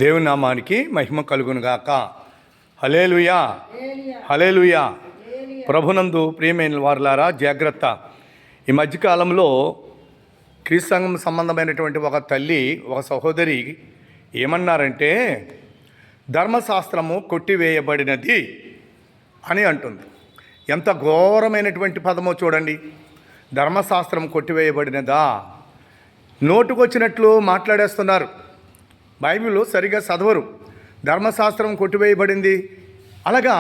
దేవుని నామానికి మహిమ కలుగును గాక. హల్లెలూయా, హల్లెలూయా. ప్రభునందు ప్రియమైన వారులారా, జాగ్రత్త. ఈ మధ్యకాలంలో క్రీస్తు సంఘం సంబంధమైనటువంటి ఒక తల్లి, ఒక సహోదరి ఏమన్నారంటే, ధర్మశాస్త్రము కొట్టివేయబడినది అని అంటుంది. ఎంత ఘోరమైనటువంటి పదమో చూడండి. ధర్మశాస్త్రం కొట్టివేయబడినదా? నోటుకొచ్చినట్లు మాట్లాడేస్తున్నారు. బైబిల్ సరిగా చదవరు. ధర్మశాస్త్రం కొట్టివేయబడింది. అలాగా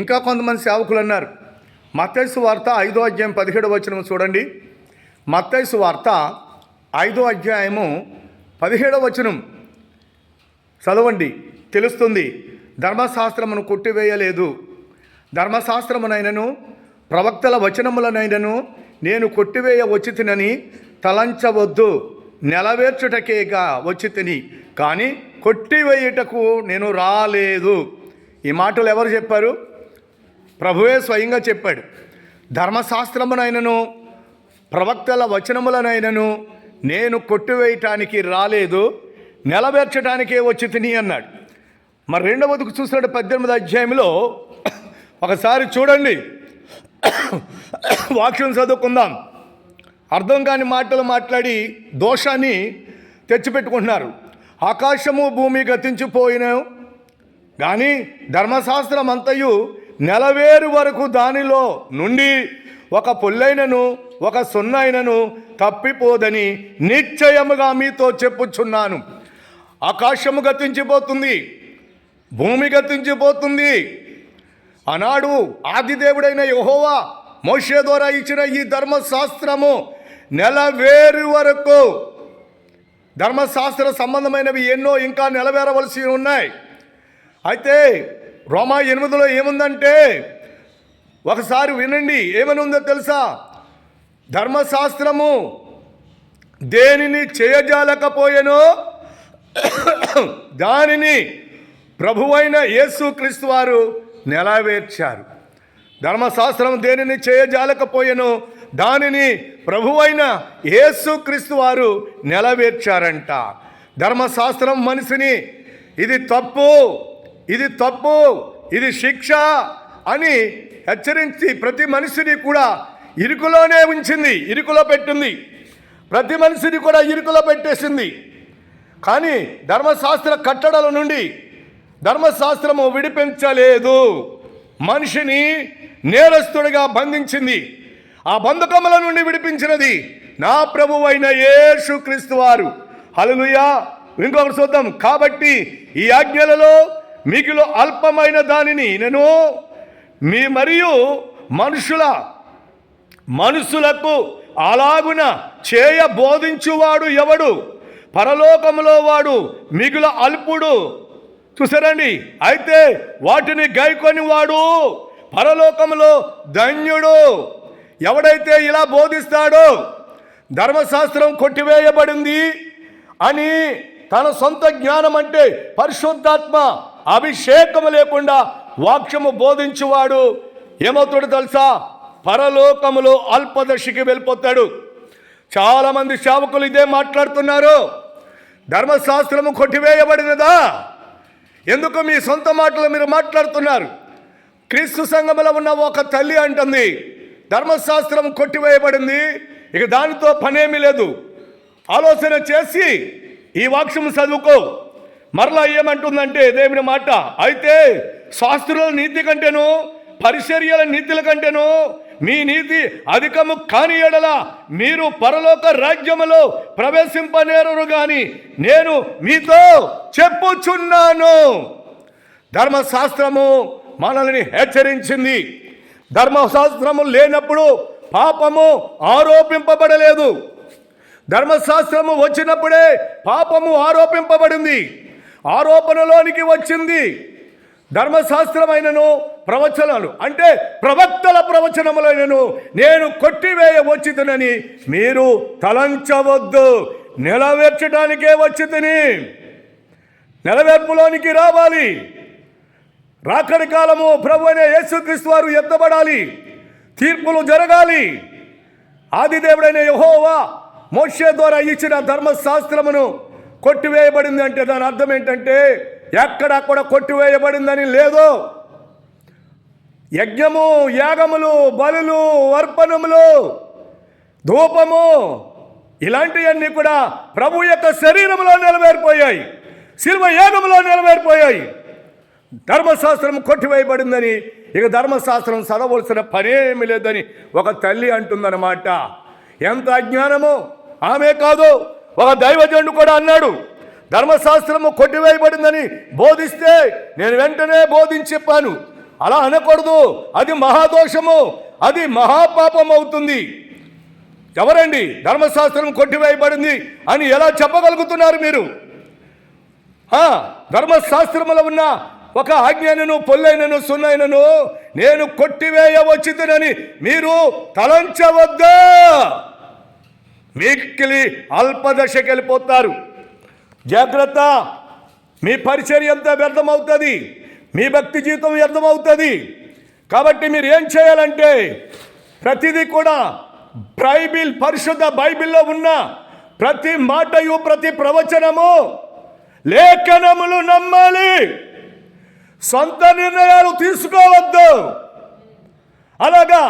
ఇంకా కొంతమంది సేవకులు అన్నారు. మత్తయి సువార్త 5వ అధ్యాయం 17వ వచనం చూడండి. మత్తయి సువార్త 5వ అధ్యాయము 17వ వచనం చదవండి, తెలుస్తుంది. ధర్మశాస్త్రమును కొట్టివేయలేదు, ధర్మశాస్త్రమునైనను ప్రవక్తల వచనములనైనను నేను కొట్టివేయ వచ్చి తినని తలంచవద్దు, నెలవేర్చుటకేగా వచ్చి తిని, కానీ కొట్టివేయుటకు నేను రాలేదు. ఈ మాటలు ఎవరు చెప్పారు? ప్రభువే స్వయంగా చెప్పాడు. ధర్మశాస్త్రమునైనను ప్రవక్తల వచనములనైనను నేను కొట్టివేయటానికి రాలేదు, నెలవేర్చడానికే వచ్చి తిని అన్నాడు. మరి రెండవదికి చూసినట్టు 18వ అధ్యాయంలో ఒకసారి చూడండి, వాక్యం చదువుకుందాం. అర్థం కాని మాటలు మాట్లాడి దోషాన్ని తెచ్చిపెట్టుకుంటున్నారు. ఆకాశము భూమి గతించిపోయిన కానీ ధర్మశాస్త్రం అంతయు నెలవేరు వరకు దానిలో నుండి ఒక పొల్లైనను ఒక సున్నైనను తప్పిపోదని నిశ్చయముగా మీతో చెప్పుచున్నాను. ఆకాశము గతించిపోతుంది, భూమి గతించిపోతుంది. ఆనాడు ఆదిదేవుడైన యెహోవా మోషే ద్వారా ఇచ్చిన ఈ ధర్మశాస్త్రము నెలవేరు వరకు, ధర్మశాస్త్ర సంబంధమైనవి ఎన్నో ఇంకా నెలవేరవలసి ఉన్నాయి. అయితే రోమా 8లో ఏముందంటే, ఒకసారి వినండి, ఏమని ఉందో తెలుసా? ధర్మశాస్త్రము దేనిని చేయజాలకపోయెనో దానిని ప్రభువైన యేసుక్రీస్తు వారు నెలవేర్చారు. ధర్మశాస్త్రం దేనిని చేయజాలకపోయెనో దానిని ప్రభువైన యేసుక్రీస్తు వారు నెలవేర్చారంట. ధర్మశాస్త్రం మనిషిని ఇది తప్పు, ఇది తప్పు, ఇది శిక్ష అని హెచ్చరించి ప్రతి మనిషిని కూడా ఇరుకులోనే ఉంచింది, ఇరుకులో పెట్టింది. ప్రతి మనిషిని కూడా ఇరుకులో పెట్టేసింది. కానీ ధర్మశాస్త్ర కట్టడల నుండి ధర్మశాస్త్రము విడిపించలేదు, మనిషిని నేరస్తుడిగా బంధించింది. ఆ బంధకముల నుండి విడిపించినది నా ప్రభువైన యేసుక్రీస్తు వారు. హల్లెలూయా. ఇంకొకటి చూద్దాం. కాబట్టి ఈ ఆజ్ఞలలో మిగిలి అల్పమైన దానిని నేను మీ మరియు మనుషులకు అలాగున చేయ బోధించువాడు ఎవడు? పరలోకములో వాడు మిగుల అల్పుడు. చూసారండి. అయితే వాటిని గైకొని వాడు పరలోకములో ధన్యుడు. ఎవడైతే ఇలా బోధిస్తాడో, ధర్మశాస్త్రం కొట్టివేయబడింది అని తన సొంత జ్ఞానం అంటే పరిశుద్ధాత్మ అభిషేకము లేకుండా వాక్యము బోధించువాడు ఏమవుతాడు తెలుసా? పరలోకములో అల్పదశకి వెళ్ళిపోతాడు. చాలామంది సేవకులు ఇదే మాట్లాడుతున్నారు. ధర్మశాస్త్రము కొట్టివేయబడినదా? ఎందుకు మీ సొంత మాటలు మీరు మాట్లాడుతున్నారు? క్రీస్తు సంఘములో ఉన్న ఒక తల్లి అంటుంది, ధర్మశాస్త్రం కొట్టివేయబడింది, ఇక దానితో పనేమీ లేదు. ఆలోచన చేసి ఈ వాక్యం చదువుకో. మరలా ఏమంటుందంటే దేవుని మాట, అయితే శాస్త్రుల నీతి కంటేను పరిచర్యల నీతుల కంటేను మీ నీతి అధికము కాని ఎడల మీరు పరలోక రాజ్యములో ప్రవేశింపనేరరు గాని నేను మీతో చెప్పుచున్నాను. ధర్మశాస్త్రము మనల్ని హెచ్చరించింది. ధర్మశాస్త్రము లేనప్పుడు పాపము ఆరోపింపబడలేదు. ధర్మశాస్త్రము వచ్చినప్పుడే పాపము ఆరోపింపబడింది, ఆరోపణలోనికి వచ్చింది. ధర్మశాస్త్రమైనను ప్రవచనాలు అంటే ప్రవక్తల ప్రవచనములైనను నేను కొట్టివేయ వచ్చితునని మీరు తలంచవద్దు, నెలవేర్చడానికే వచ్చి తిని. నెలవేర్పులోనికి రావాలి. రాకడి కాలము ప్రభు అయిన యేసుక్రీస్తు వారు ఎత్తబడాలి, తీర్పులు జరగాలి. ఆదిదేవుడైన యెహోవా మోషే ద్వారా ఇచ్చిన ధర్మశాస్త్రమును కొట్టివేయబడింది అంటే దాని అర్థం ఏంటంటే ఎక్కడక్కడ కొట్టివేయబడిందని లేదు. యజ్ఞము, యాగములు, బలులు, అర్పణములు, ధూపము ఇలాంటివన్నీ కూడా ప్రభు యొక్క శరీరంలో నెరవేరిపోయాయి, శిలువ యాగములో నెరవేరిపోయాయి. ధర్మశాస్త్రం కొట్టివేయబడిందని ఇక ధర్మశాస్త్రం చదవలసిన పనేమి లేదని ఒక తల్లి అంటుందన్నమాట. ఎంత అజ్ఞానము! ఆమె కాదు, ఒక దైవజనుడు కూడా అన్నాడు, ధర్మశాస్త్రము కొట్టివేయబడిందని బోధిస్తే నేను వెంటనే బోధించి చెప్పాను. అలా అనకూడదు, అది మహాదోషము, అది మహాపాపం అవుతుంది. ఎవరండి ధర్మశాస్త్రం కొట్టివేయబడింది అని ఎలా చెప్పగలుగుతున్నారు మీరు? ధర్మశాస్త్రములో ఉన్న ఒక ఆజ్ఞను, పొల్లైనను, సున్నైనను నేను కొట్టివేయవచ్చునని మీరు తలంచవద్దా. మిక్కిలి అల్పదశకి వెళ్ళిపోతారు. జాగ్రత్త, మీ పరిచర్య అంతా వ్యర్థమవుతుంది, మీ భక్తి జీవితం వ్యర్థమవుతుంది. కాబట్టి మీరు ఏం చేయాలంటే ప్రతిదీ కూడా పరిశుద్ధ బైబిల్లో ఉన్న ప్రతి మాటయు, ప్రతి ప్రవచనము, లేఖనములు నమ్మాలి. సొంత నిర్ణయాలు తీసుకోవద్దు. అలాగా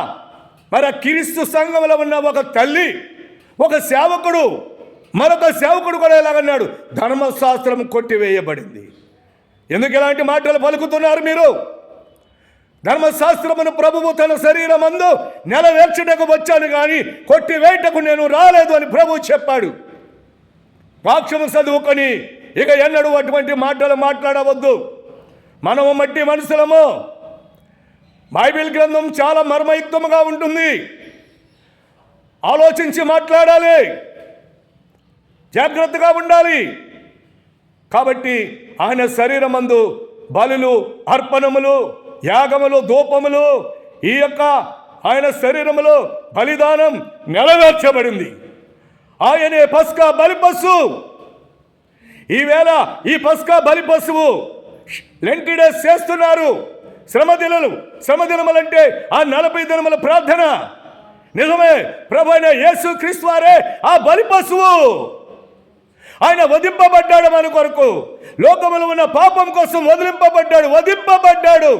మరి క్రీస్తు సంఘంలో ఉన్న ఒక తల్లి, ఒక సేవకుడు, మరొక సేవకుడు కూడా ఎలాగన్నాడు, ధర్మశాస్త్రం కొట్టివేయబడింది. ఎందుకు ఇలాంటి మాటలు పలుకుతున్నారు మీరు? ధర్మశాస్త్రమును ప్రభువు తన శరీరమందు నెరవేర్చుటకు వచ్చాను కానీ కొట్టివేయటకు నేను రాలేదు అని ప్రభువు చెప్పాడు. వాక్యము చదువుకొని ఇక ఎన్నడూ అటువంటి మాటలు మాట్లాడవద్దు. మనము మట్టి మనుషులము. బైబిల్ గ్రంథం చాలా మర్మయుక్తముగా ఉంటుంది. ఆలోచించి మాట్లాడాలి, జాగ్రత్తగా ఉండాలి. కాబట్టి ఆయన శరీరమందు బలులు, అర్పణములు, యాగములు, ధూపములు, ఈ యొక్క ఆయన శరీరములో బలిదానం నెరవేర్చబడింది. ఆయనే పస్కా బలిపశువు. ఈవేళ ఈ పస్కా బలిపశువు లెంటి డేస్ చేస్తున్నారు. శ్రమదినములంటే ఆ 40 దినముల ప్రార్థన. నిజమే, ప్రభు అయిన యేసు క్రీస్తు వారే ఆ బలిపశువు. ఆయన వధింపబడ్డాడు మన కొరకు. లోకములో ఉన్న పాపం కోసం వధింపబడ్డాడు.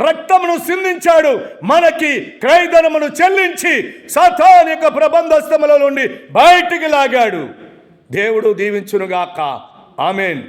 రక్తమును సిందించాడు. మనకి క్రయధనమును చెల్లించి సాతాను యొక్క ప్రబంధస్థముల నుండి బయటికి లాగాడు. దేవుడు దీవించునుగాక. ఆమేన్.